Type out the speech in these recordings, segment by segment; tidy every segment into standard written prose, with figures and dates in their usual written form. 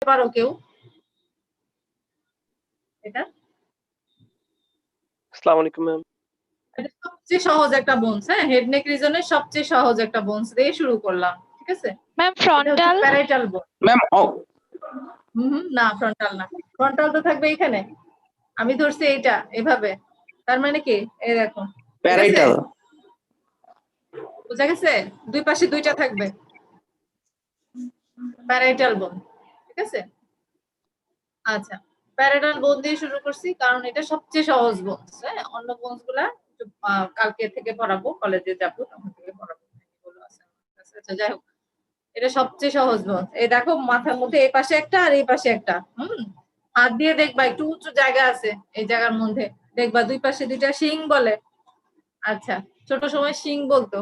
পারো কেউ? এটা আসসালামু আলাইকুম ম্যাম। এটা সবচেয়ে সহজ একটা বোনস, হ্যাঁ, হেড নেক রিজনের সবচেয়ে সহজ একটা বোনস দিয়ে শুরু করলাম, ঠিক আছে? Ma'am frontal. প্যারাইটাল বোন। ম্যাম না, ফ্রন্টাল না। ফ্রন্টাল তো থাকবে এখানে, আমি ধরছি এইটা এভাবে, তার মানে কি এই দেখো প্যারাইটাল। বুঝা গেছে? দুই পাশে দুইটা থাকবে, প্যারাইটাল বোন, ঠিক আছে? আচ্ছা, প্যারাইটাল বোন দিয়ে শুরু করছি কারণ এটা সবচেয়ে সহজ বোন, হ্যাঁ, অন্য বোনস গুলা কালকে থেকে পড়াবো, কলেজে যাবো তখন থেকে পড়াবো। আচ্ছা যাই হোক, এটা সবচেয়ে সহজ বোন। এই দেখো মাথার মধ্যে এই পাশে একটা আর এই পাশে একটা, হাত দিয়ে দেখবা একটু উঁচু জায়গা আছে, এই জায়গার মধ্যে দেখবা দুই পাশে দুইটা শিং বলে। আচ্ছা, ছোট সময় শিং বলতো,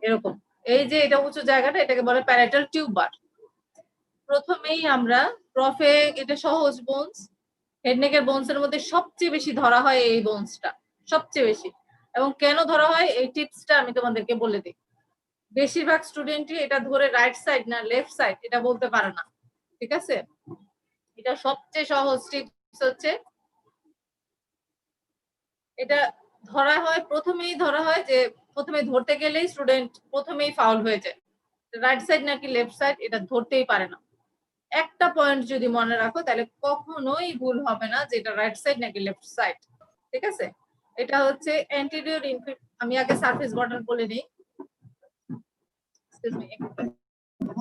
এরকম। এই যে এটা উঁচু জায়গাটা, এটাকে বলে প্যারাইটাল টিউবার। প্রথমেই আমরা প্রফে, এটা সহজ বোনস, হেডনেকের বোনসের মধ্যে সবচেয়ে বেশি ধরা হয় এই বোনসটা, সবচেয়ে বেশি। এবং কেন ধরা হয় এই টিপসটা আমি তোমাদেরকে বলে দিই। বেশিরভাগ স্টুডেন্টই এটা ধরে রাইট সাইড না লেফট সাইড এটা বলতে পারে না, ঠিক আছে? এটা সবচেয়ে সহজ টিপস হচ্ছে এটা ধরা হয়, প্রথমেই ধরা হয় যে প্রথমে ধরতে গেলেই স্টুডেন্ট প্রথমেই ফাউল হয়ে যায়, রাইট সাইড নাকি লেফট সাইড এটা ধরতেই পারে না। একটা পয়েন্ট যদি মনে রাখো তাহলে কখনোই ভুল হবে না যে এটা রাইট সাইড নাকি লেফট সাইড, ঠিক আছে? এটা হচ্ছে অ্যান্টেরিয়র ইনফিরিয়র। আমি আগে সারফেস বর্ডার বলে নিই, এক্সকিউজ মি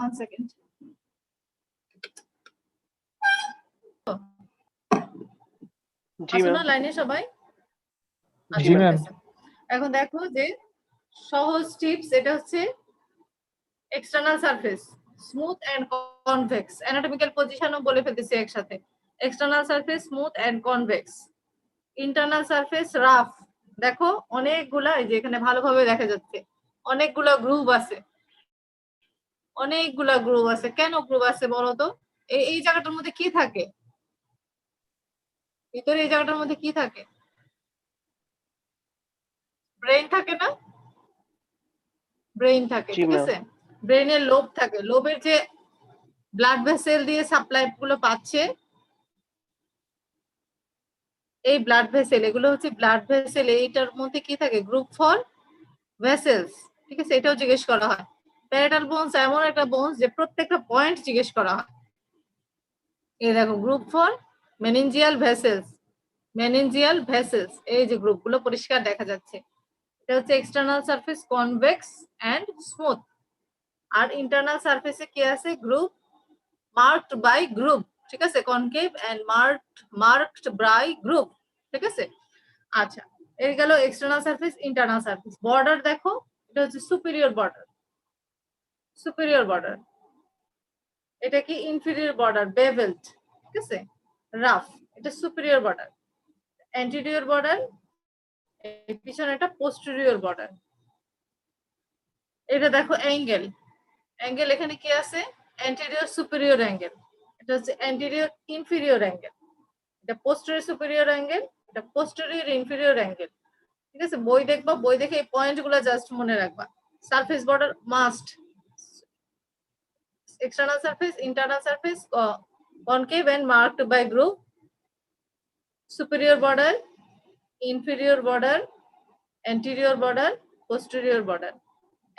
1 সেকেন্ড। জি ম্যাম। লাইনে সবাই? জি ম্যাম। এখন দেখো যে সহজ টিপস, এটা হচ্ছে external surface smooth and convex, anatomical পজিশনও বলে ফেলতেছি একসাথে। External surface smooth and convex, internal surface rough. দেখো অনেকগুলা, এই যে এখানে ভালোভাবে দেখা যাচ্ছে অনেকগুলা গ্রুভ আছে, অনেকগুলা গ্রুভ আছে। কেন গ্রুভ আছে বলো তো? এই জায়গাটার মধ্যে কি থাকে ভিতরে? এই জায়গাটার মধ্যে কি থাকে? ব্রেইন থাকে না? ব্রেইন থাকে, ঠিক আছে? ব্রেইনের লোব থাকে, লোবের যে ব্লাড ভেসেল দিয়ে সাপ্লাই গুলো পাচ্ছে, এই ব্লাড ভেসেল, এগুলো হচ্ছে ব্লাড ভেসেল। এইটার মধ্যে কি থাকে? গ্রুপ ফর ভেসেলস, ঠিক আছে? এটাও জিজ্ঞেস করা হয়। প্যারাইটাল বোনস এমন একটা বোনস যে প্রত্যেকটা পয়েন্ট জিজ্ঞেস করা হয়। এই দেখো groove for meningeal vessels, meningeal vessels, এই যে গ্রুপগুলো পরিষ্কার দেখা যাচ্ছে। এটা হচ্ছে external surface convex and smooth. আর ইন্টারনাল সারফেসে কি আছে? গ্রুপ মার্কড বাই গ্রুপ, ঠিক আছে? Concave and marked by groove, ঠিক আছে? আচ্ছা, এই গেল external surface. Internal surface border দেখো, এটা হচ্ছে সুপিরিয়র বর্ডার, সুপিরিয়র বর্ডার। এটা কি ইনফিরিয়র বর্ডার, বেভেলড, ঠিক আছে? রাফ, এটা সুপিরিয়র বর্ডার। অ্যান্টিরিয়র বর্ডার, পিছনে এটা পোস্টেরিয়র বর্ডার। এটা দেখো অ্যাঙ্গেল, অ্যাঙ্গেল এখানে কি আছে? অ্যান্টেরিয়র সুপিরিয়র অ্যাঙ্গেল, এটা হচ্ছে অ্যান্টেরিয়র ইনফিরিয়র অ্যাঙ্গেল। এটা পোস্টেরিয়র সুপিরিয়র অ্যাঙ্গেল, এটা পোস্টেরিয়র ইনফিরিয়র অ্যাঙ্গেল, ঠিক আছে? বই দেখবা, বই দেখে এই পয়েন্ট গুলা জাস্ট মনে রাখবা। Surface border must, external surface, internal surface, concave and marked by groove, superior border, inferior border, anterior border, posterior border,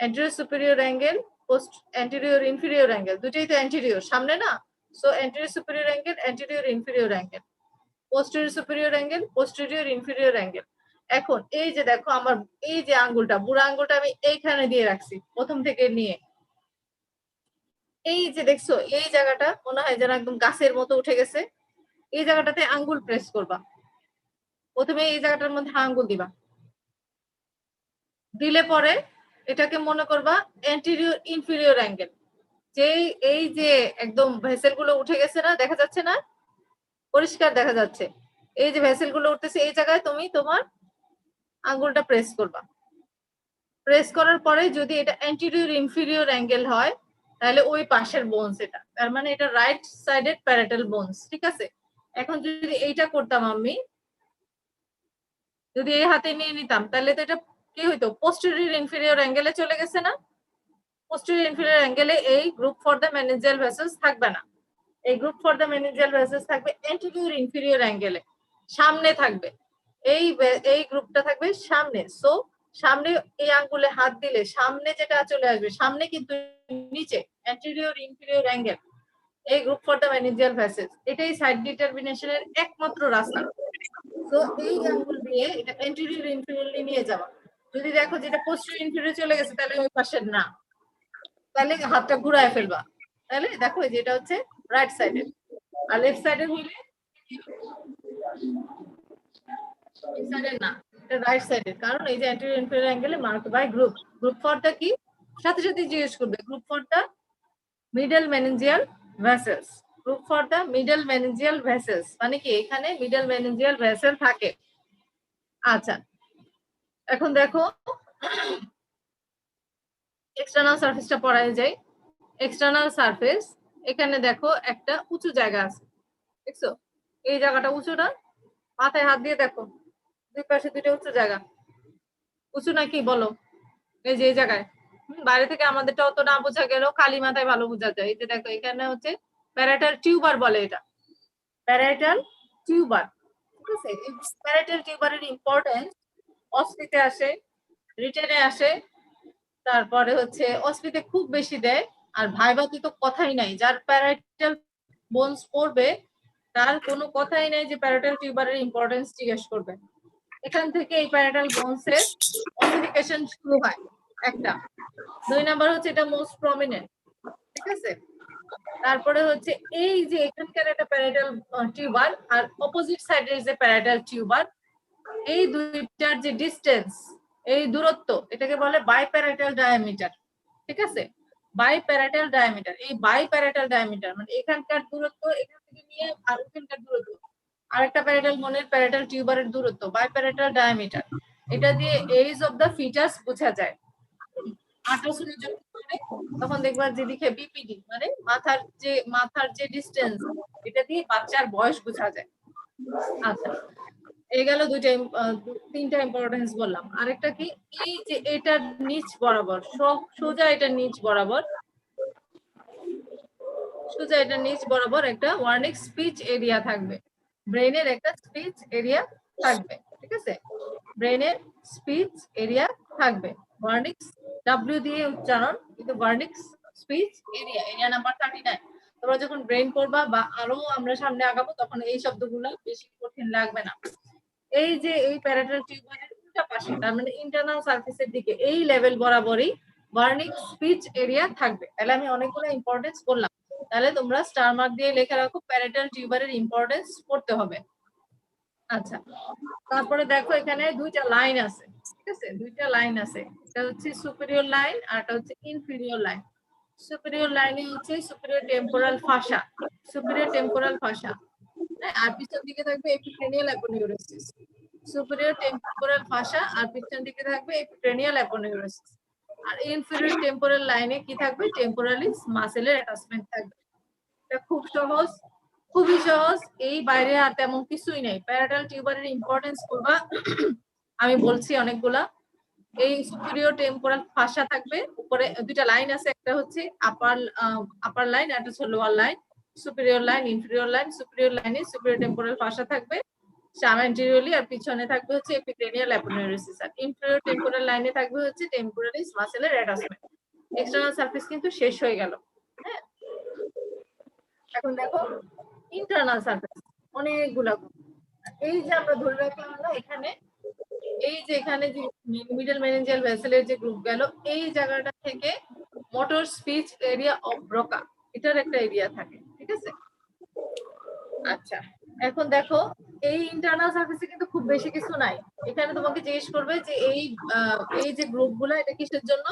anterior superior angle, post anterior inferior angle, দুটোই তো anterior সামনে না, so anterior superior angle, anterior inferior angle, posterior superior angle, posterior inferior angle। এখন এই যে দেখো আমার এই যে আঙ্গুলটা, বুড়া আঙ্গুলটা আমি এইখানে দিয়ে রাখছি প্রথম থেকে নিয়ে, এই যে দেখছো এই জায়গাটা মনে হয় যেন একদম গাছের মতো উঠে গেছে। এই জায়গাটাতে আঙ্গুল প্রেস করবা, প্রথমে এই জায়গাটার মধ্যে আঙ্গুল দিবা, দিলে পরে এটাকে মনে করবা অ্যান্টেরিয়র ইনফিরিয়র অ্যাঙ্গেল। যে এই যে একদম ভেসেল গুলো উঠে গেছে না, দেখা যাচ্ছে না? পরিষ্কার দেখা যাচ্ছে। এই যে ভেসেল গুলো উঠতেছে, এই জায়গায় তুমি তোমার আঙ্গুলটা প্রেস করবা। প্রেস করার পরে যদি এটা অ্যান্টেরিয়র ইনফিরিয়র অ্যাঙ্গেল হয় তাহলে ওই পাশের বোনস, এটা তার মানে এটা রাইট সাইডেড প্যারাটাল বোনস, ঠিক আছে? এখন যদি এইটা করতাম আমি, যদি এই হাতে নিয়ে নিতাম তাহলে তো এটা কি হইতো? পোস্টেরিয়র ইনফিরিয়র অ্যাঙ্গেলে চলে গেছে না? পোস্টেরিয়র ইনফিরিয়র অ্যাঙ্গেলে এই group for the meningeal vessels থাকবে না, এই group for the meningeal vessels থাকবে অ্যান্টেরিয়র ইনফেরিয়র অ্যাঙ্গেলে, সামনে থাকবে। এই গ্রুপটা থাকবে সামনে। সো সামনে এই আঙ্গুলে হাত দিলে সামনে যেটা চলে আসবে, সামনে কিন্তু নিচে, অ্যান্টেরিয়র ইনফেরিয়র অ্যাঙ্গেল, এই group for the meningeal vessels. এটাই সাইড ডিটারমিনেশনের একমাত্র রাস্তা। তো এই আঙ্গুল দিয়ে এটা অ্যান্টেরিয়র ইনফেরিয়রলি নিয়ে যাওয়া। যদি দেখো যেটা পোস্টেরিয়র ইনফেরিয়র চলে গেছে, তাহলে ওই পাশের না, তাহলে হাতটা ঘুরায় ফেলবা। তাহলে দেখো যেটা হচ্ছে রাইট সাইডের, আর লেফট সাইডের হইলে সাইডের না, এটা রাইট সাইডের। কারণ এই যে অ্যান্টেরিয়র ইনফেরিয়র অ্যাঙ্গেলে mark by groove. Groove for the কি, সাথে সাথে জিজ্ঞেস করবে groove for the middle meningeal vessels. Groove for the middle meningeal vessels মানে কি, এখানে মিডল মেনিঞ্জিয়াল ভেসেল থাকে। আচ্ছা, এখন দেখো এক্সটার্নাল সারফেসটা পড়ায় যাই। এক্সটার্নাল সারফেস, এখানে দেখো একটা উঁচু জায়গা আছে, দেখছো? এই জায়গাটা উঁচু না? মাথায় হাত দিয়ে দেখো, দুই পাশে দুইটা উঁচু জায়গা, উঁচু নাকি বলো? এই যে এই জায়গায়, বাইরে থেকে আমাদেরটা অত না বোঝা গেলেও খালি মাথায় ভালো বোঝা যায়। এই যে দেখো এখানে হচ্ছে প্যারাইটাল টিউবার বলে, এটা প্যারাইটাল টিউবার। ঠিক আছে, এই প্যারাইটাল টিউবারের ইম্পর্টেন্স অস্পিতে আসে, রিটেনে আসে, তারপরে হচ্ছে অস্পিতে খুব বেশি দেয়। আর ভাইভাতে তো কথাই নাই, যার প্যারাইটাল বোনস পড়বে তার কোনো কথাই নাই যে প্যারাইটাল টিউবারের ইম্পর্টেন্স জিজ্ঞেস করবে। এখান থেকে এই প্যারাইটাল বোনসের অসিফিকেশন শুরু হয় একটা। 2 নাম্বার হচ্ছে এটা মোস্ট প্রমিনেন্ট, ঠিক আছে? তারপরে হচ্ছে এই যে এখানকার একটা প্যারাইটাল টিউবার আর অপোজিট সাইডের যে প্যারাইটাল টিউবার, এই দুইটার যে ডিসটেন্স, এই দূরত্ব, এটাকে বলে বাইপ্যারাইটাল ডায়ামিটার। ঠিক আছে, বাইপ্যারাইটাল ডায়ামিটার। এই বাইপ্যারাইটাল ডায়ামিটার মানে এখানকার দূরত্ব, এখান থেকে নিয়ে আর ওখানকার দূরত্ব, আরেকটা প্যারাইটাল মনের প্যারাইটাল টিউবারের দূরত্ব, বাইপ্যারাইটাল ডায়ামিটার। এটা দিয়ে এজ অফ দা ফিটাস বোঝা যায়। আল্ট্রাসাউন্ড যখন করে তখন দেখবা যেদিকে বিপিডি মানে মাথার যে ডিসটেন্স, এটা দিয়ে বাচ্চার বয়স বোঝা যায়। আচ্ছা, এই গেল তিনটা ইম্পর্টেন্স বললাম। আরেকটা কি, এই যে এটার নিচ বরাবর, সোজা এটার নিচ বরাবর, সোজা এটার নিচ বরাবর একটা ওয়ার্নিক স্পিচ এরিয়া থাকবে। ব্রেনের একটা স্পিচ এরিয়া থাকবে, ঠিক আছে? ব্রেনের স্পিচ এরিয়া থাকবে, ওয়ার্নিক্স, ডাব্লিউ দিয়ে উচ্চারণ, কিন্তু ওয়ার্নিক্স স্পিচ এরিয়া, এরিয়া নাম্বার 39। তোমরা যখন ব্রেন করবা বা আরো আমরা সামনে আগাবো, তখন এই শব্দগুলো বেশি কঠিন লাগবে না। এই যে এই প্যারাইটাল টিউবারের উল্টা পাশে, তার মানে ইন্টারনাল সারফেসের দিকে এই লেভেল বরাবরই ওয়ার্নিক স্পিচ এরিয়া থাকবে। তাহলে আমি অনেকগুলো ইম্পর্টেন্স বললাম, তাহলে তোমরা স্টার মার্ক দিয়ে লেখা রাখো প্যারাইটাল টিউবারের ইম্পর্টেন্স পড়তে হবে। আচ্ছা, তারপরে দেখো এখানে দুইটা লাইন আছে, ঠিক আছে? দুইটা লাইন আছে, এটা হচ্ছে সুপিরিয়র লাইন আর এটা হচ্ছে ইনফিরিয়র লাইন। সুপিরিয়র লাইনে হচ্ছে superior temporal fossa, superior temporal fossa, আর পিছন দিকে থাকবে এপিক্রেনিয়াল অ্যাপোনিউরোসিস। সুপিরিয়র টেম্পোরাল ফাসা আর পিছন দিকে থাকবে এপিক্রেনিয়াল অ্যাপোনিউরোসিস। আর ইনফিরিয়র টেম্পোরাল লাইনে কি থাকবে? টেম্পোরালিস মাসেলের অ্যাটাচমেন্ট থাকবে। এটা খুব সহজ, খুবই সহজ, এই বাইরে আর তেমন কিছুই নেই। প্যারাইটাল টিউবারের ইম্পর্টেন্স করবা, আমি বলছি অনেকগুলা। এই সুপিরিয়র টেম্পোরাল ফাসা থাকবে, উপরে দুইটা লাইন আছে, একটা হচ্ছে আপার লাইন আর একটা হচ্ছে lower line. Superior line, inferior line. Superior লাইনে সুপিরিয়র টেম্পোরাল ফাসা থাকবে অ্যান্টেরিয়রলি, আর পিছনে থাকবে হচ্ছে এপিক্রেনিয়াল অ্যাপোনিউরোসিস। আর ইনফিরিয়র টেম্পোরাল লাইনে থাকবে হচ্ছে টেম্পোরালিস মাসেলের অ্যাটাচমেন্ট। এক্সটার্নাল সারফেস কিন্তু শেষ হয়ে গেল। হ্যাঁ, এখন দেখো ইন্টারনাল সারফেস, অনেকগুলা। এই যে আমরা ধরে রাখলাম না এখানে, এই যে এখানে যে মিডল মেনিঞ্জিয়াল ভেসেলের যে গ্রুপ গেল, এই জায়গাটা থেকে মোটর স্পিচ এরিয়া অফ ব্রোকা, এটার একটা এরিয়া থাকে, ঠিক আছে? আচ্ছা, এখন দেখো এই ইন্টারনাল সারফেসে কিন্তু খুব বেশি কিছু নাই। এখানে তোমাকে জিজ্ঞেস করবে যে এই যে গ্রুপগুলো এটা কিসের জন্য?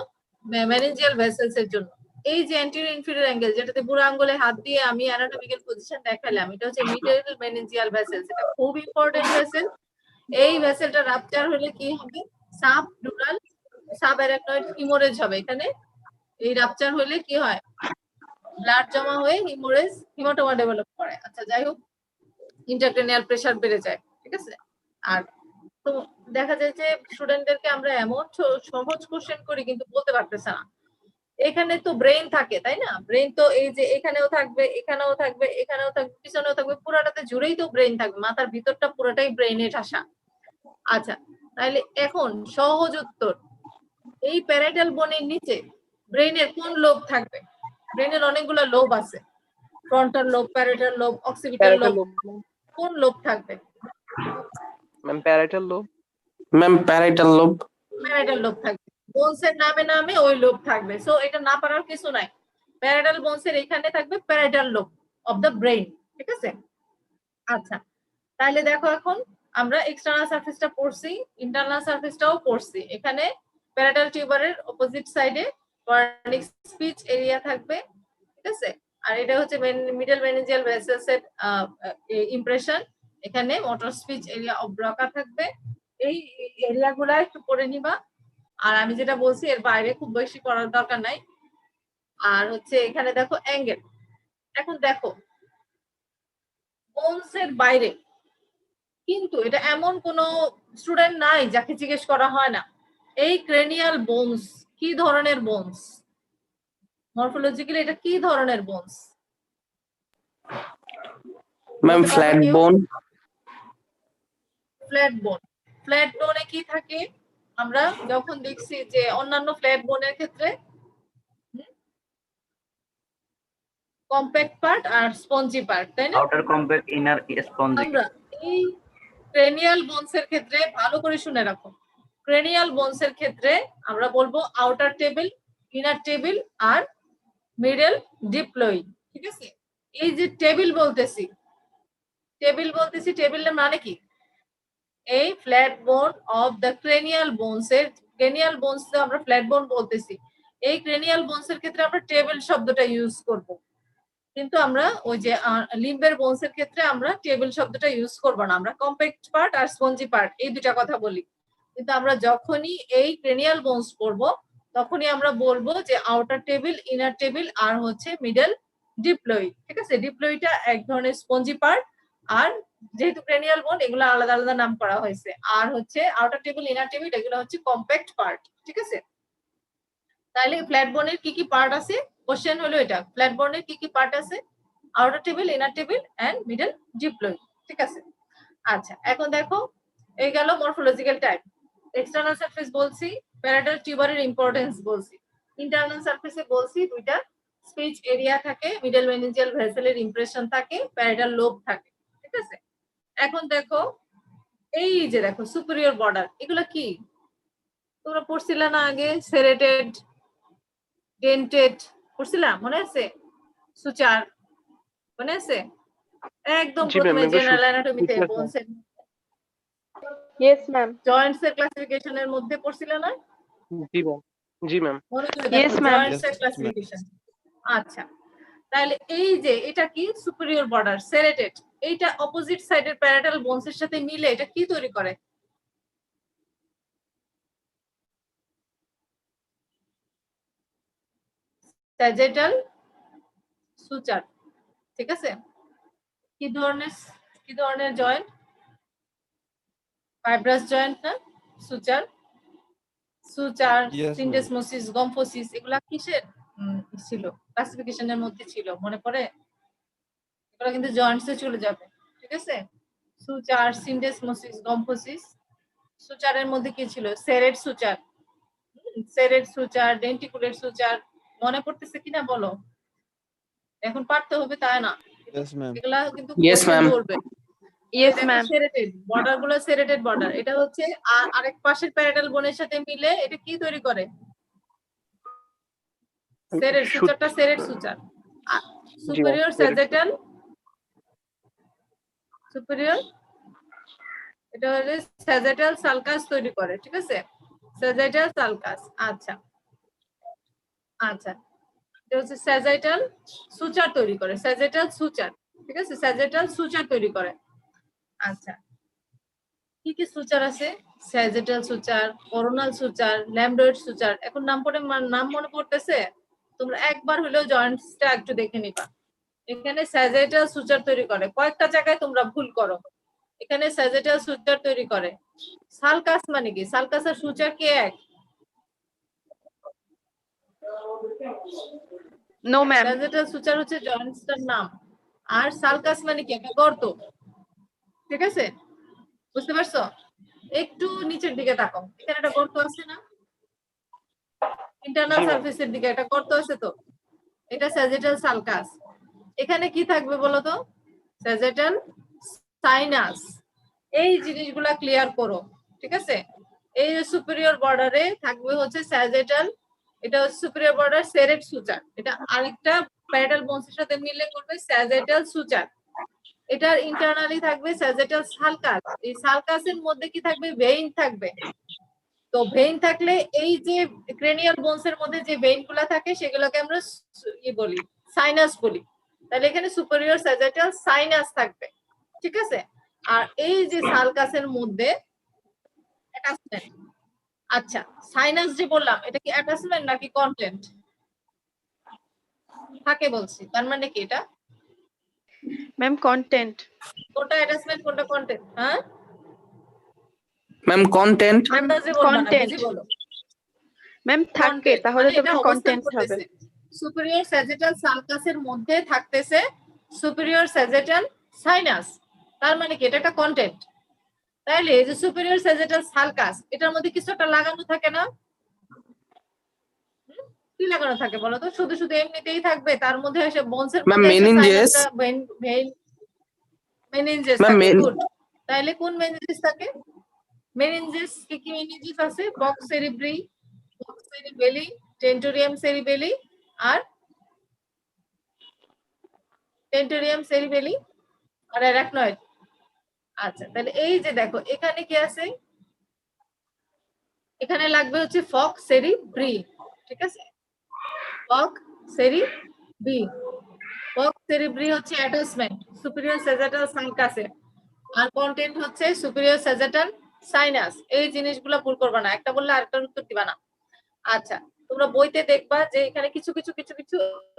মেনিঞ্জিয়াল ভেসেলস এর জন্য। এই যে অ্যান্টেরিয়র ইনফিরিয়র অ্যাঙ্গেল, যেটাতে বুড়ো আঙ্গুলে হাত দিয়ে আমি অ্যানাটমিক্যাল পজিশন দেখালাম, এটা হচ্ছে মিডল মেনিঞ্জিয়াল ভেসেলস। এটা খুব ইম্পর্টেন্ট ভেসেল। এই ভেসেলটা রাপচার হলে কি হবে? সাবডুরাল সাবঅ্যারাকনয়েড হিমোরেজ হবে। এখানে এই রাপচার হলে কি হয়? ব্লাড জমা হয়ে হিমোরেজ, হিমোটোমা ডেভেলপ করে। আচ্ছা, যাই হোক, ইন্টারক্রেনিয়াল প্রেসার বেড়ে যায়, ঠিক আছে? আর তো দেখা যায় যে স্টুডেন্টদেরকে আমরা এমন সহজ কোশ্চেন করি কিন্তু বলতে পারতেছে না। এখানে তো ব্রেইন থাকে তাই না, ব্রেইন তো এই যে এখানেও থাকবে, এখানেও থাকবে, এখানেও থাকবে, পিছনেও থাকবে, পুরাটাতে জুড়েই তো ব্রেইন থাকবে, মাথার ভিতরটা পুরোটাই ব্রেইনের ঠাসা। আচ্ছা, তাহলে এখন সহজ উত্তর, এই প্যারাইটাল বোনের নিচে ব্রেইনের কোন লোব থাকবে? ব্রেইনের অনেকগুলো লোব আছে, frontal lobe, parietal lobe, occipital parietal lobe, lobe. কোন লোব থাকবে? Ma'am parietal lobe. Ma'am parietal lobe. Parietal lobe থাকবে, বোনসের নামে নামে ওই লোব থাকবে, সো এটা না পারার কিছু নাই। প্যারাইটাল বোনসের এখানে থাকবে parietal lobe of the brain, ঠিক আছে? আচ্ছা, তাহলে দেখো এখন আমরা এক্সটার্নাল সারফেসটা পড়ছি, ইন্টারনাল সারফেসটাও পড়ছি। এখানে প্যারাইটাল টিউবারের অপোজিট সাইডে কর্নিক স্পিচ এরিয়া থাকবে, ঠিক আছে? আর এটা হচ্ছে মিডল মেনিঞ্জিয়াল ভেসেলস এর ইমপ্রেশন। এখানে মোটর স্পিচ এরিয়া অফ ব্রকা থাকবে। এই এরিয়াগুলো একটু পড়ে নিবা, আর আমি যেটা বলছি এর বাইরে খুব বেশি পড়ার দরকার নাই। আর হচ্ছে এখানে দেখো অ্যাঙ্গেল। এখন দেখো বোনস এর বাইরে কিন্তু এটা এমন কোন স্টুডেন্ট নাই যাকে জিজ্ঞেস করা হয় না এই ক্রেনিয়াল বোনস কি ধরনের বোনস, মরফোলজিক্যালি এটা কি ধরনের বোনস? ম্যাম ফ্ল্যাট বোন। ফ্ল্যাট বোন। ফ্ল্যাট বোনে কি থাকে? আমরা যখন দেখছি যে অন্যান্য ফ্ল্যাট বোনের ক্ষেত্রে কম্প্যাক্ট পার্ট আর স্পঞ্জি পার্ট, তাই না? Outer compact inner spongy. আমরা এই ক্রেনিয়াল বোনস এর ক্ষেত্রে ভালো করে শুনে রাখো, ক্রেনিয়াল বোনস এর ক্ষেত্রে আমরা বলবো আউটার টেবিল, ইনার টেবিল আর মিডল ডিপ্লয়েড, ঠিক আছে? এই যে টেবিল বলতেছি, টেবিলের মানে কি? এই ফ্ল্যাট বোন অফ দ্য ক্রেনিয়াল বোনস এর, ক্রেনিয়াল বোনস আমরা ফ্ল্যাট বোন বলতেছি, এই ক্রেনিয়াল বোনস এর ক্ষেত্রে আমরা টেবিল শব্দটা ইউজ করব, কিন্তু আমরা ওই যে লিম্বের বোনস এর ক্ষেত্রে আমরা টেবিল শব্দটা ইউজ করব না, আমরা কম্প্যাক্ট পার্ট আর স্পঞ্জি পার্ট এই দুটা কথা বলি। কিন্তু আমরা যখনই এই ক্রেনিয়াল বোনস পড়ব তখনই আমরা বলবো যে আউটার টেবিল, ইনার টেবিল আর হচ্ছে মিডল ডিপ্লয়েড, ঠিক আছে? ডিপ্লয়েডটা এক ধরনের স্পঞ্জি পার্ট, আর যেহেতু ক্রেনিয়াল বোন এগুলো আলাদা আলাদা নাম করা হয়েছে, আর হচ্ছে আউটার টেবিল, ইনার টেবিল এগুলো হচ্ছে কম্প্যাক্ট পার্ট, ঠিক আছে? তাহলে ফ্ল্যাট বোনের কি কি পার্ট আছে? কোশ্চেন হলো এটা, ফ্ল্যাট বোনের কি কি পার্ট আছে? Outer table, inner table and middle diploid, ঠিক আছে? আচ্ছা, এখন দেখো এই গেল মরফোলজিক্যাল টাইপ। এক্সটার্নাল সারফেস বলছি, প্যারাইটাল টিউবারের ইম্পর্টেন্স বলছি, ইন্টারনাল সারফেসে বলছি দুইটা স্পিচ এরিয়া থাকে, মিডল মেনিঞ্জিয়াল ভেসেলের ইমপ্রেশন থাকে, প্যারাইটাল লোব থাকে, ঠিক আছে? এখন দেখো এই যে দেখো সুপিরিয়র বর্ডার, এগুলো কি তোমরা পড়ছিলে না আগে? সেরেটেড, ডেন্টেড পড়ছিলাম, মনে আছে? সুচার মনে আছে? একদম জি ম্যাম, প্রথমে এগুলো জেনারেল অ্যানাটমিতে সুচার বোনস এর Yes, ma'am. জয়েন্টস এর ক্লাসিফিকেশনের মধ্যে পড়ছিলে না? জি ম্যাম। জি ম্যাম। মনে করে Yes, দেখো ma'am. জয়েন্টস এর ক্লাসিফিকেশন। আচ্ছা, তাহলে এই যে এটা কি সুপিরিয়র বর্ডার সেরেটেড, এইটা অপোজিট সাইডের প্যারাইটাল বোনস এর সাথে মিলে এটা কি তৈরি করে? স্যাজেটাল সুচার, ঠিক আছে? কি ধরনের জয়েন্ট? ফাইব্রাস জয়েন্ট না? সুচার, Yes, সিন্ডেসমোসিস, গম্ফোসিস এগুলা কিসের ছিল? ক্লাসিফিকেশনের মধ্যে ছিল, মনে পড়ে? এগুলো কিন্তু জয়েন্টস এ চলে যাবে, ঠিক আছে? সুচার, সিন্ডেসমোসিস, গম্ফোসিস। সুচারের মধ্যে কি ছিল? সেরেট সুচার, ডেন্টিকুলেট সুচার। মনে পড়তেছে কিনা বলো? এখন পারতে হবে তাই না, yes, ma'am. এগুলা কিন্তু Yes, কোশ্চেন ma'am. ধরবে। Yes, ma'am. সেরেটেড বর্ডার গুলো, সেরেটেড বর্ডার এটা হচ্ছে আরেক পাশের প্যারাইটাল বোনের সাথে মিলে এটা কি তৈরি করে? সেরেট সুচারটা সেরেট সুচার। সুপিরিয়র স্যাজেটাল, সুপিরিয়র এটা হচ্ছে স্যাজেটাল সালকাস তৈরি করে, ঠিক আছে? স্যাজেটাল সালকাস। আচ্ছা আচ্ছা, এটা হচ্ছে স্যাজেটাল সুচার তৈরি করে, স্যাজেটাল সুচার, ঠিক আছে? স্যাজেটাল সুচার তৈরি করে। আচ্ছা, কি কি সুচার আছে? স্যাজেটাল সুচার, করোনাল সুচার, ল্যামডয়েড সুচার। এখন নাম মনে পড়তেছে? তোমরা একবার হলেও জয়েন্টসটা একটু দেখে নিবা। এখানে স্যাজেটাল সুচার তৈরি করে, কয়েকটা জায়গায় তোমরা ভুল করো। এখানে স্যাজেটাল সুচার তৈরি করে। সালকাস মানে কি? সালকাস আর সুচার কি এক? No, ma'am. স্যাজিটাল সুচার হচ্ছে জয়েন্টসটার নাম, আর সালকাস মানে কি একটা গর্ত, ঠিক আছে? বুঝতে পারছো? একটু নিচের দিকে তাকাও, এখানে একটা গর্ত আছে না, ইন্টারনাল জি, ma'am. সারফেসের দিকে একটা গর্ত আছে তো, এটা স্যাজিটাল সালকাস। এখানে কি থাকবে বলো তো? Sagittal sinus. এই জিনিসগুলা ক্লিয়ার করো, ঠিক আছে? এই যে সুপিরিয়র বর্ডারে থাকবে হচ্ছে স্যাজিটাল, এটা হচ্ছে সুপিরিয়র বর্ডার সেরেট সুচার, এটা আরেকটা প্যারাটাল বোনসের সাথে মিলে করবে স্যাজিটাল সুচার। এটার ইন্টারনালি থাকবে স্যাজিটাল সালকাস, এই সালকাসের মধ্যে কি থাকবে? ভেইন থাকবে। তো ভেইন থাকলে এই যে ক্রেনিয়াল বোনসের মধ্যে যে ভেইন গুলা থাকে সেগুলোকে আমরা কি বলি? সাইনাস বলি। তাহলে এখানে সুপিরিয়র স্যাজিটাল সাইনাস থাকবে, ঠিক আছে? আর এই যে সালকাসের মধ্যে অ্যাটাচমেন্ট। আচ্ছা, সাইনাস যে বললাম এটা কি অ্যাটাচমেন্ট নাকি কন্টেন্ট থাকে বলছি, তার মানে কি এটা Ma'am, content. কোনটা অ্যাটাচমেন্ট কোনটা কন্টেন্ট? হ্যাঁ, ম্যাম কন্টেন্ট। আন্দাজে বলবা না, content. বুঝি বলো। Ma'am, থাকে তাহলে তো content হবে। সুপিরিয়র স্যাজিটাল সালকাসের মধ্যে থাকতেছে সুপিরিয়র স্যাজিটাল সাইনাস, তার মানে কি এটা একটা কন্টেন্ট। তাইলে এই যে সুপিরিয়র স্যাজিটাল সালকাস, এটার মধ্যে কিছু একটা লাগানো থাকে না? কি লাগানো থাকে বলো তো? শুধু শুধু এমনিতেই থাকবে, তার মধ্যে এসে বোনসের Ma'am, মধ্যে meninges. মেনিনজেস Ma'am, থাকে। গুড। তাইলে কোন মেনিনজেস থাকে? মেনিনজেস কি কি মেনিনজেস আছে? বক্স সেরিব্রি, বক্স সেরিবেলি, টেন্টোরিয়াম সেরিবেলি আর টেন্টোরিয়াম সেরিবেলি আর অ্যারাকনয়েড। আচ্ছা, তাহলে এই যে দেখো এখানে কি আছে? এখানে লাগবে হচ্ছে ফক সেরিব্রি, ঠিক আছে? ফক সেরিব্রি, ফক সেরিব্রি হচ্ছে অ্যাটাচমেন্ট সুপিরিয়র স্যাজিটাল সালকাসে, আর কন্টেন্ট হচ্ছে সুপিরিয়র স্যাজিটাল সাইনাস। এই জিনিসগুলো ভুল করবে না, একটা বললে আরেকটার উত্তর দিবা না। আচ্ছা, তোমরা বইতে দেখবা যে এখানে কিছু কিছু কিছু কিছু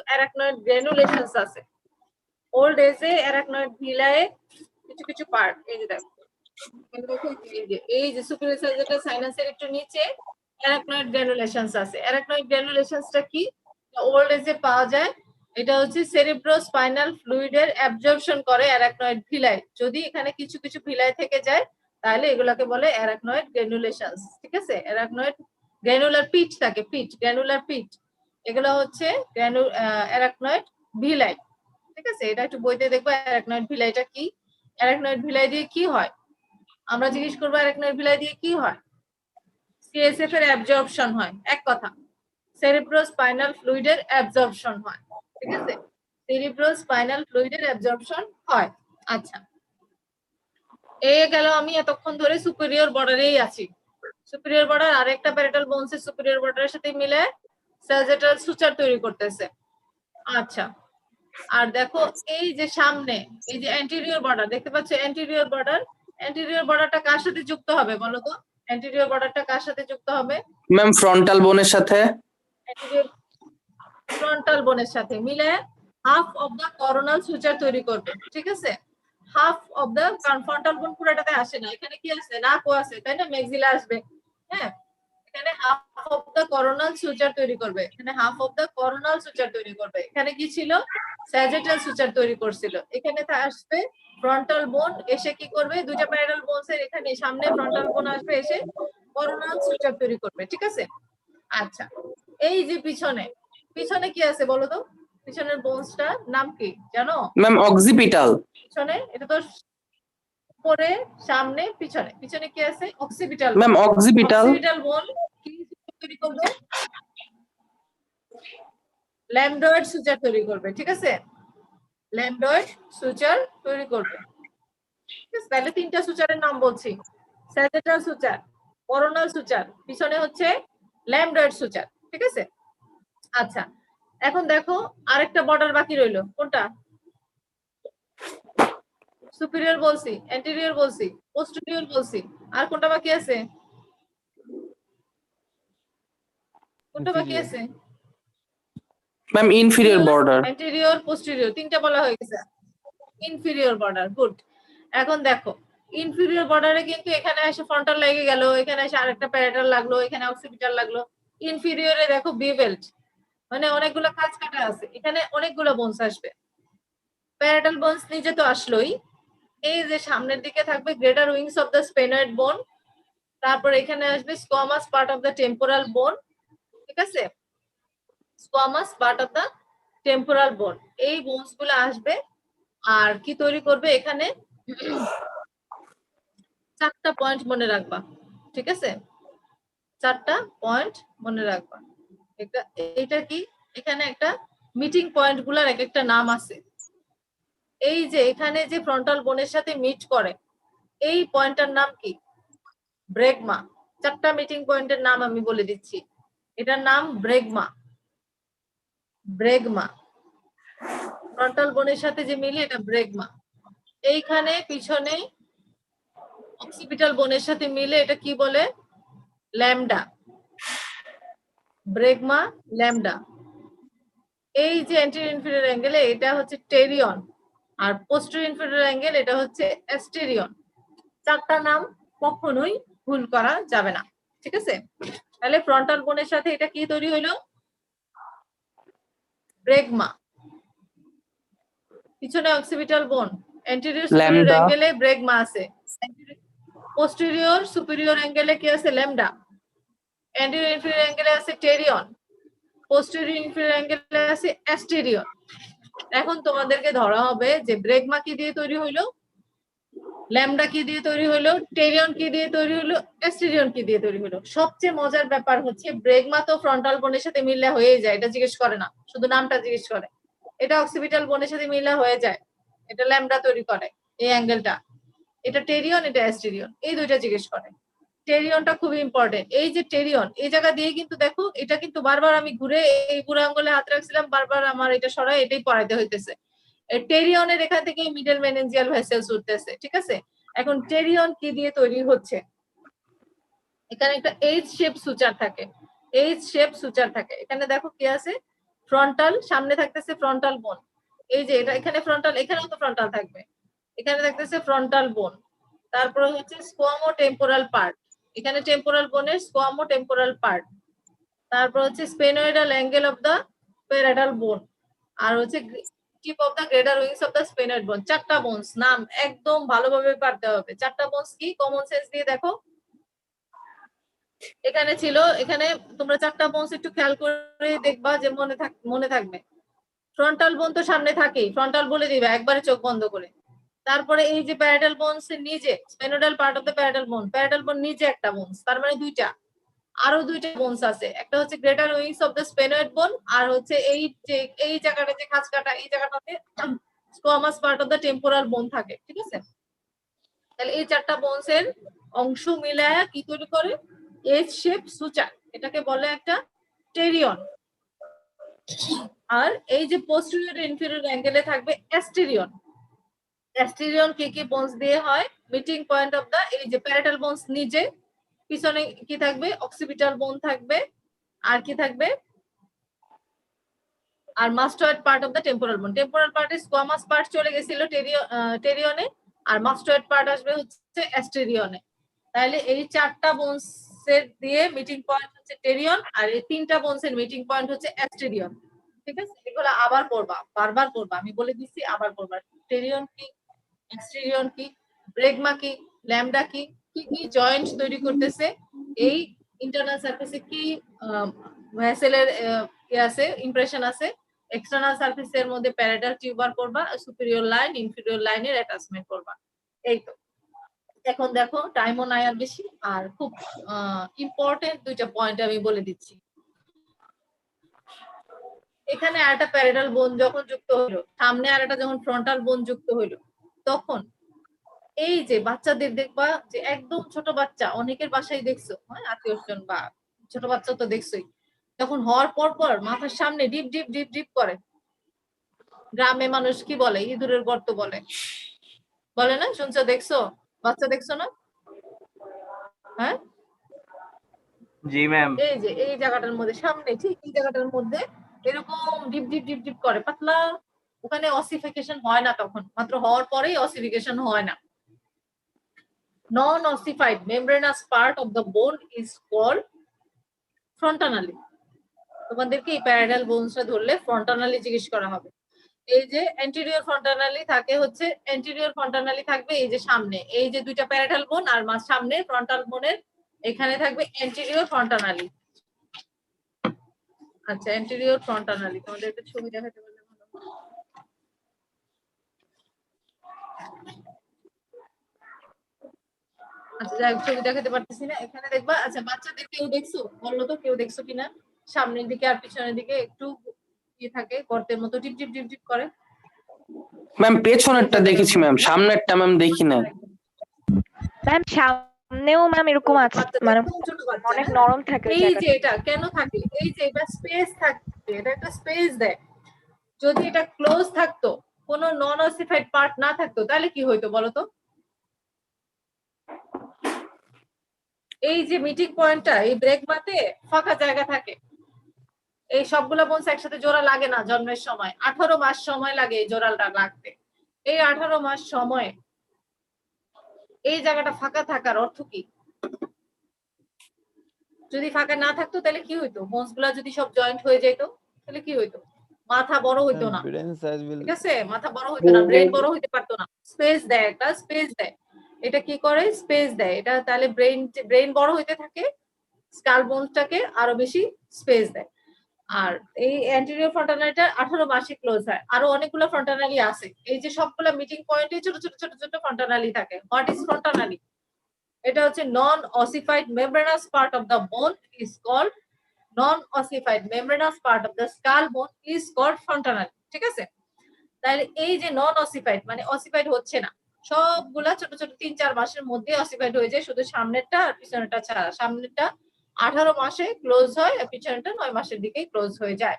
অ্যারাকনয়েড গ্র্যানুলেশনস আছে। ওল্ড এজে অ্যারাকনয়েড ভিলায়ে কিছু কিছু পার্ট, এই যে দেখো এই যে সুপিরিয়র স্যাজিটাল সাইনাসের একটু নিচে অ্যারাকনয়েড গ্র্যানুলেশনস আছে। অ্যারাকনয়েড গ্র্যানুলেশনসটা কি? ওল্ড এজে পাওয়া যায়। এটা হচ্ছে সেরিব্রোস্পাইনাল ফ্লুইডের অ্যাবজর্পশন করে অ্যারাকনয়েড ভিলায়। যদি এখানে কিছু কিছু ভিলায় থেকে যায় তাহলে এগুলোকে বলে অ্যারাকনয়েড গ্র্যানুলেশনস, ঠিক আছে? অ্যারাকনয়েড গ্র্যানুলার পিট থাকে, পিট, গ্র্যানুলার পিট, এগুলো হচ্ছে অ্যারাকনয়েড ভিলাই, ঠিক আছে? এটা একটু বইতে দেখবো অ্যারাকনয়েড ভিলাইটা কি। অ্যারাকনয়েড ভিলাই দিয়ে কি হয় আমরা জিজ্ঞেস করবো, অ্যারাকনয়েড ভিলাই দিয়ে কি হয়? সিএসএফ এর অ্যাবজর্পশন হয়, এক কথা। সেরিব্রোস্পাইনাল ফ্লুইডের অ্যাবজর্পশন হয়, ঠিক আছে? সেরিব্রোস্পাইনাল ফ্লুইডের অ্যাবজর্পশন হয়। আচ্ছা, এই গেল, আমি এতক্ষণ ধরে সুপিরিয়র বর্ডারেই আছি। সুপিরিয়র বর্ডার আরেকটা প্যারাটাল বোনসের সুপিরিয়র বর্ডারের সাথে মিলে স্যাজিটাল সুচার তৈরি করতেছে। আচ্ছা, আর দেখো এই যে সামনে এই যে অ্যান্টেরিয়র বর্ডার দেখতে পাচ্ছ, অ্যান্টেরিয়র বর্ডার, অ্যান্টেরিয়র বর্ডারটা কার সাথে যুক্ত হবে বলো তো? অ্যান্টেরিয়র বর্ডারটা কার সাথে যুক্ত হবে? ম্যাম ফ্রন্টাল বোনের সাথে। অ্যান্টেরিয়র ফ্রন্টাল বোনের সাথে মিলে half of the coronal suture তৈরি করবে, ঠিক আছে? হাফ অফ দা, কারণ ফ্রন্টাল বোন পুরোটাতে আসে না, এখানে কি আছে? নাকও আছে, তাই না? ম্যাক্সিলা আসবে, হ্যাঁ। এখানে half of the coronal suture তৈরি করবে, এখানে half of the coronal suture তৈরি করবে। এখানে কি ছিল? স্যাজিটাল সুচার তৈরি করছিল। এখানে আসবে ফ্রন্টাল বোন, এসে কি করবে? দুইটা প্যারালাল বোনসের এখানে সামনে ফ্রন্টাল বোন আসবে, এসে করোনাল সুচার তৈরি করবে, ঠিক আছে? আচ্ছা, এই যে পিছনে, পিছনে কি আছে বলো তো? পিছনের বোনসটার নাম কি জানো? Ma'am occipital. পিছনে এটা তো পরে, সামনে, পিছনে, পিছনে কি আছে? অক্সিপিটাল। Ma'am occipital. অক্সিপিটাল বোন কি তৈরি করবে? ল্যামডয়েড সুচার তৈরি করবে, ঠিক আছে? ল্যামডয়েড সুচার তৈরি করবে, ঠিক আছে? তাহলে তিনটা সুচারের নাম বলছি, স্যাজিটাল সুচার, করোনাল সুচার, পিছনে হচ্ছে ল্যামডয়েড সুচার, ঠিক আছে? আচ্ছা, এখন দেখো আরেকটা বর্ডার বাকি রইলো, কোনটা? সুপিরিয়র বলছি, অ্যান্টেরিয়র বলছি, পোস্টেরিয়র বলছি, আর কোনটা বাকি আছে? কোনটা বাকি আছে? Ma'am inferior border. Anterior, posterior, তিনটা বলা হয়ে গেছে। Inferior border, good. এখন দেখো ইনফিরিয়র বর্ডারে কিন্তু এখানে এসে ফ্রন্টাল লেগে গেল, এখানে এসে আরেকটা প্যারাটাল লাগলো, এখানে অক্সিপিটাল লাগলো। ইনফিরিয়রে দেখো বি বেল্ট, মানে অনেকগুলো খাঁজ কাটা আছে, এখানে অনেকগুলো বোনস আসবে। প্যারাটাল বোনস নিচে তো আসলোই, এই যে সামনের দিকে থাকবে greater wings of the sphenoid বোন, তারপর এখানে আসবে squamous part of the temporal বোন, ঠিক আছে, squamous part of the temporal বোন, এই বোনস গুলো আসবে। আর কি তৈরি করবে এখানে, 4টা পয়েন্ট মনে রাখবা, ঠিক আছে, 4টা পয়েন্ট মনে রাখবা। এটা কি, এখানে একটা মিটিং পয়েন্ট গুলার এক একটা নাম আছে। এই যে এখানে যে ফ্রন্টাল বোনের সাথে মিট করে এই পয়েন্টটার নাম কি, ব্রেগমা। 4টা মিটিং পয়েন্টের নাম আমি বলে দিচ্ছি, এটার নাম ব্রেগমা। ব্রেগমা ফ্রন্টাল বোনের সাথে যে মিলে এটা ব্রেগমা। এইখানে পিছনে অক্সিপিটাল বোনের সাথে মিলে এটা কি বলে, ল্যামডা, ব্রেগমা ল্যামডা। এই যে অ্যান্টেরিয়র ইনফেরিয়র অ্যাঙ্গেলে এটা হচ্ছে টেরিয়ন, আর পোস্টেরিয়র ইনফেরিয়র অ্যাঙ্গেল এটা হচ্ছে অ্যাস্টেরিয়ন। 4টা নাম কখনোই ভুল করা যাবে না, ঠিক আছে। তাহলে ফ্রন্টাল বোনের সাথে এটা কি তৈরি হইলো, ব্রেগমা। পিছনে অক্সিপিটাল বোন, অ্যান্টেরিয়র সুপিরিয়র Lambda. অ্যাঙ্গেলে ব্রেগমা আছে, পোস্টেরিয়র সুপিরিয়র অ্যাঙ্গেলে কি আছে, ল্যামডা। অ্যান্টেরিয়র ইনফেরিয়র অ্যাঙ্গেলে আছে টেরিয়ন, পোস্টেরিয়র ইনফেরিয়র অ্যাঙ্গেলে আছে অ্যাস্টেরিয়ন। এখন তোমাদেরকে ধরা হবে যে ব্রেগমা কি দিয়ে তৈরি হইলো, ল্যামডা কি দিয়ে তৈরি হলো, টেরিয়ন কি দিয়ে তৈরি হলো, অ্যাস্টেরিয়ন কি দিয়ে তৈরি হলো। সবচেয়ে মজার ব্যাপার হচ্ছে ব্রেগমা তো ফ্রন্টাল বোনের সাথে মিললে হয়ে যায়, এটা জিজ্ঞেস করে না, শুধু নামটা জিজ্ঞেস করে। এটা অক্সিপিটাল বোনের সাথে মিললে হয়ে যায়, এটা ল্যামডা তৈরি করে এই অ্যাঙ্গেলটা। এটা টেরিয়ন, এটা অ্যাস্টেরিয়ন, এই দুইটা জিজ্ঞেস করে। টেরিয়নটা খুব ইম্পর্টেন্ট। এই যে টেরিয়ন, এই জায়গা দিয়ে কিন্তু দেখো এটা কিন্তু বারবার আমি ঘুরে এই বুড়ো আঙ্গুলে হাত রাখছিলাম, বারবার আমার এটা সরাই এটাই পড়াইতে হইতেছে। টেরিয়নের এখান থেকে মিডল মেনেনজিয়াল ভেসেলস উঠতেছে, ঠিক আছে। এখন টেরিয়ন কি দিয়ে তৈরি হচ্ছে, এখানে একটা এইচ শেপ সুচার থাকে, এইচ শেপ সুচার থাকে। এখানে দেখো কি আছে, ফ্রন্টাল, সামনে থাকতেছে ফ্রন্টাল বোন, এই যে এটা এখানে ফ্রন্টাল, এখানেও তো ফ্রন্টাল থাকবে, এখানে থাকতেছে ফ্রন্টাল বোন। তারপরে হচ্ছে স্কোয়ামো টেম্পোরাল পার্ট, এখানে টেম্পোরাল বোনের স্কোয়ামো টেম্পোরাল পার্ট। তারপর হচ্ছে sphenoidal angle of the parietal bone, আর হচ্ছে tip of the greater wings of the sphenoid bone. 4টা বোনস নাম একদম ভালোভাবে পারতে হবে। 4টা বোনস কি, কমন সেন্স দিয়ে দেখো, এখানে ছিল, এখানে তোমরা 4টা বোনস একটু খেয়াল করে দেখবা যে মনে থাকবে। ফ্রন্টাল বোন তো সামনে থাকেই, ফ্রন্টাল বলে দিবে একবারে চোখ বন্ধ করে। তারপরে এই যে প্যারাটাল বোনস এর নিচে স্পেনোইডাল পার্ট অফ দা প্যারাটাল বোন নিচে একটা বোনস, তার মানে 2টা, আরো 2টা বোনস আছে, একটা হচ্ছে greater wings of the sphenoid বোন, আর হচ্ছে এই যে এই জায়গাটা যে খাঁজ কাটা এই জায়গাটাতে squamous part of the temporal বোন থাকে, ঠিক আছে। তাহলে এই 4টা বোনস এর অংশ মিলায়া কি তৈরি করে, এইচ শেপ সুচার, এটাকে বলে একটা টেরিয়ন। আর এই যে পোস্টেরিয়র ইনফেরিয়র অ্যাঙ্গেলে থাকবে অ্যাস্টেরিয়ন। অ্যাস্টেরিয়ন কি কি বোনস দিয়ে হয়, মিটিং পয়েন্ট অফ দা, এই যে প্যারাটাল বোনস নিচে, পিছনে কি থাকবে, অক্সিপিটাল বোন থাকবে, আর কি থাকবে, আর মাস্টয়েড পার্ট অফ দা টেম্পোরাল বোন। টেম্পোরাল পার্টে স্কোয়ামাস পার্ট চলে গেছিল টেরিয়নে, আর মাস্টয়েড পার্ট আসবে হচ্ছে অ্যাস্টেরিয়নে। তাহলে এই 4টা বোনস এর দিয়ে মিটিং পয়েন্ট হচ্ছে টেরিয়ন, আর এই 3টা বোনস এর মিটিং পয়েন্ট হচ্ছে অ্যাস্টেরিয়ন, ঠিক আছে। এগুলো আবার পড়বা, বারবার পড়বা, আমি বলে দিচ্ছি আবার পড়বা। টেরিয়ন কি, অ্যাস্টেরিয়ন কি, ব্রেগমা কি, ল্যামডা কি, কি কি জয়েন্ট তৈরি করতেছে, এই ইন্টারনাল সারফেসে কি ভেসেলের আছে, ইমপ্রেশন আছে, এক্সটার্নাল সারফেসের মধ্যে প্যারাটাল টিউবার করবা, সুপিরিয়র লাইন ইনফিরিয়র লাইনের অ্যাটাচমেন্ট করবা। এই তো, এখন দেখো টাইমও নাই আর বেশি, আর খুব ইম্পর্টেন্ট 2টা পয়েন্ট আমি বলে দিচ্ছি। এখানে আরেকটা প্যারাটাল বোন যখন যুক্ত হলো, সামনে আরেকটা যখন ফ্রন্টাল বোন যুক্ত হলো, তখন এই যে বাচ্চাদের দেখবা যে একদম ছোট বাচ্চা, অনেকের বাসায় দেখছো, হ্যাঁ, আত্মীয়স্বজন বা ছোট বাচ্চা তো দেখছোই, তখন হওয়ার পর মাথার সামনে ডিপ ডিপ ডিপ ডিপ করে। গ্রামে মানুষ কি বলে, ইঁদুরের গর্ত বলে, বলে না, শুনছো, দেখছো, বাচ্চা দেখছো না, হ্যাঁ, জি ম্যাম। এই যে এই জায়গাটার মধ্যে সামনে, ঠিক এই জায়গাটার মধ্যে এরকম ডিপ ডিপ ডিপ ডিপ করে পাতলা, ওখানে অসিফিকেশন হয় না, তখন মাত্র হওয়ার পরেই অসিফিকেশন হয় না। Non-ossified membranous part of the bone is called frontanale. তোমাদেরকে এই প্যারাডাল বোনসটা ধরলে ফ্রন্টানালি জিজ্ঞেস করা হবে। এই যে অ্যান্টেরিয়র ফ্রন্টানালি থাকে হচ্ছে অ্যান্টেরিয়র ফ্রন্টানালি থাকবে এই যে সামনে, এই যে দুইটা প্যারাডাল বোন আর সামনে ফ্রন্টাল বোনের এখানে থাকবে অ্যান্টেরিয়র ফ্রন্টানালি। আচ্ছা অ্যান্টেরিয়র ফ্রন্টানালি তোমাদের একটা ছবি দেখাতে পারলে ভালো হয়। আচ্ছা যাই হোক, ছবি দেখাতে পারতেছি না, এখানে দেখবা। আচ্ছা বাচ্চাদের কেউ দেখছো, বললো তো কেউ দেখছো কিনা? সামনের দিকে আর পিছনের দিকে একটু ইয়ে থাকে, গর্তের মতো টিপ টিপ টিপ টিপ করে। ম্যাম পেছনেরটা দেখেছি ম্যাম, সামনেরটা ম্যাম দেখি না। ম্যাম সামনেও ম্যাম এরকম আছে, বাচ্চাদের মানে একদম ছোট বাচ্চা, অনেক হ্যাঁ? নরম থাকে ওই এই জায়গাটা। যে এটা কেন থাকে, এই যে এটা স্পেস থাকে, এটা একটা স্পেস দেয়। যদি এটা ক্লোজ থাকতো, কোনো নন অসিফাইড পার্ট না থাকতো, তাহলে কি হইতো বলো তো? এই যে মিটিং পয়েন্টটা, এই ব্রেকমাতে ফাঁকা জায়গা থাকে। এই সবগুলা বোনস একসাথে জোড়া লাগে না জন্মের সময়, 18 মাস সময় লাগে এই জোড়াটা লাগতে। এই 18 মাস সময় এই জায়গাটা ফাঁকা থাকার অর্থ কি? যদি ফাঁকা না থাকতো তাহলে কি হইতো? বোনস গুলা যদি সব জয়েন্ট হয়ে যেত তাহলে কি হইতো? মাথা বড় হইতো না, brain size will ঠিক আছে? মাথা বড় হইতো না, ব্রেন বড় হইতে পারতো না। স্পেস দেয়, একটা স্পেস দেয়। এটা কি করে? স্পেস দেয়। এটা তাহলে ব্রেন বড় হইতে থাকে, স্কাল বোনসটাকে আরো বেশি স্পেস দেয়। আর এই অ্যান্টেরিয়র ফ্রন্টানালিটা 18 মাসে ক্লোজ হয়। আরো অনেকগুলো ফ্রন্টানালি আছে, এই যে সবগুলা মিটিং পয়েন্টে ছোট ছোট ছোট ছোট ফ্রন্টানালি থাকে। What is fontanelle? এটা হচ্ছে non ossified membranous part of the bone is called non ossified membranous part of the skull bone is called fontanelle, ঠিক আছে? তাহলে এই যে নন অসিফাইড মানে অসিফাইড হচ্ছে না, সবগুলা ছোট ছোট 3-4 মাসের মধ্যে অসিফাইড হয়ে যায়, শুধু সামনেরটা আর পিছনেরটা ছাড়া। সামনেরটা 18 মাসে ক্লোজ হয় আর পিছনেরটা 9 মাসের দিকেই ক্লোজ হয়ে যায়।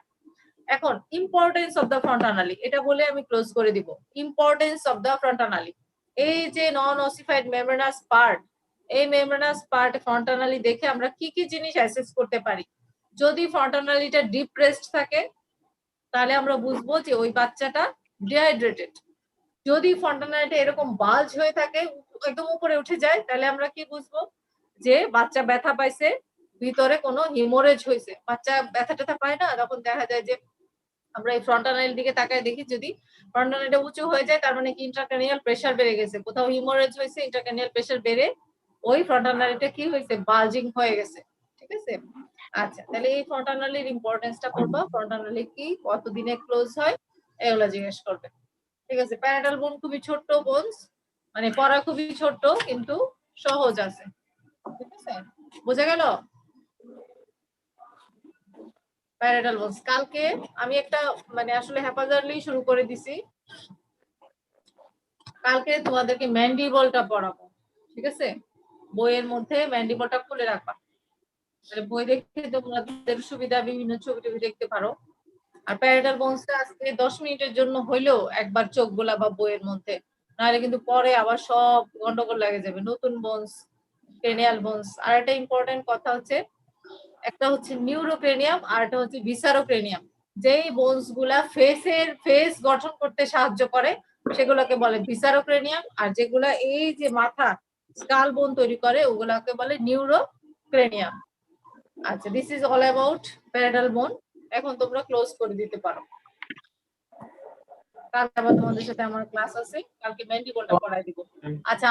এখন ইম্পর্টেন্স অফ দ্য ফ্রন্টানালি, এটা বলে আমি ক্লোজ করে দিব। ইম্পর্টেন্স অফ দ্য ফ্রন্টানালি, এই যে নন অসিফাইড মেমব্রেনাস পার্ট, এই মেমব্রেনাস পার্ট ফ্রন্টানালি দেখে আমরা কি কি জিনিস অ্যাসেস করতে পারি। যদি ফ্রন্টানালিটা ডিপ্রেসড থাকে তাহলে আমরা বুঝবো যে ওই বাচ্চাটা ডিহাইড্রেটেড। যদি ফ্রন্টানালিটা এরকম বাল্জ হয়ে থাকে, একদম উপরে উঠে যায়, তাহলে আমরা কি বুঝবো? যে বাচ্চা ব্যথা পাইছে, ভিতরে কোনো হিমোরেজ হয়েছে। বাচ্চা ব্যথা ট্যাথা পায় না, তখন দেখা যায় যে আমরা এই ফ্রন্টানালির দিকে তাকায় দেখি, যদি ফ্রন্টানালিটা উঁচু হয়ে যায় তার মানে কি ইন্ট্রাক্রানিয়াল প্রেসার বেড়ে গেছে, কোথাও হিমোরেজ হয়েছে, ইন্ট্রাক্রানিয়াল প্রেসার বেড়ে ওই ফ্রন্টানালিটা কি হয়েছে? বালজিং হয়ে গেছে, ঠিক আছে? আচ্ছা তাহলে এই ফ্রন্টানালির ইম্পর্টেন্সটা পড়বা। ফ্রন্টানালি কি, কতদিনে ক্লোজ হয়, এগুলা জিজ্ঞেস করবে, ঠিক আছে? প্যারাটাল বোন খুবই ছোট্ট বোনস, মানে পড়া খুবই ছোট্ট কিন্তু সহজ আছে, ঠিক আছে? বোঝা গেল? প্যারাটাল বোনস কালকে আমি একটা মানে আসলে হ্যাপাজার্ডলি শুরু করে দিছি। কালকে তোমাদেরকে ম্যান্ডিবলটা পড়াবো, ঠিক আছে? বইয়ের মধ্যে ম্যান্ডিবলটা খুলে রাখবা, তাহলে বই দেখে তোমাদের সুবিধা, বিভিন্ন ছবি টবি দেখতে পারো। আর প্যারাটাল বোনসটা আজকে 10 মিনিটের জন্য হইলেও একবার চোখ গোলাবা বইয়ের মধ্যে, নাহলে কিন্তু পরে আবার সব গন্ডগোল লাগে যাবে। নতুন বোনস, ক্রেনিয়াল বোনস। আর একটা ইম্পর্টেন্ট কথা হচ্ছে, একটা হচ্ছে নিউরোক্রেনিয়াম আর একটা হচ্ছে ভিসারোক্রেনিয়াম। যেই বোনস গুলা ফেস গঠন করতে সাহায্য করে সেগুলোকে বলে ভিসারোক্রেনিয়াম, আর যেগুলা এই যে মাথা স্কাল বোন তৈরি করে ওগুলাকে বলে নিউরোক্রেনিয়াম। আচ্ছা this is all about parietal বোন। এখন তোমরা ক্লোজ করে দিতে পারো। কালকে আবার তোমাদের সাথে আমার ক্লাস আছে, কালকে ম্যান্ডিবলটা পড়াই দিব। আচ্ছা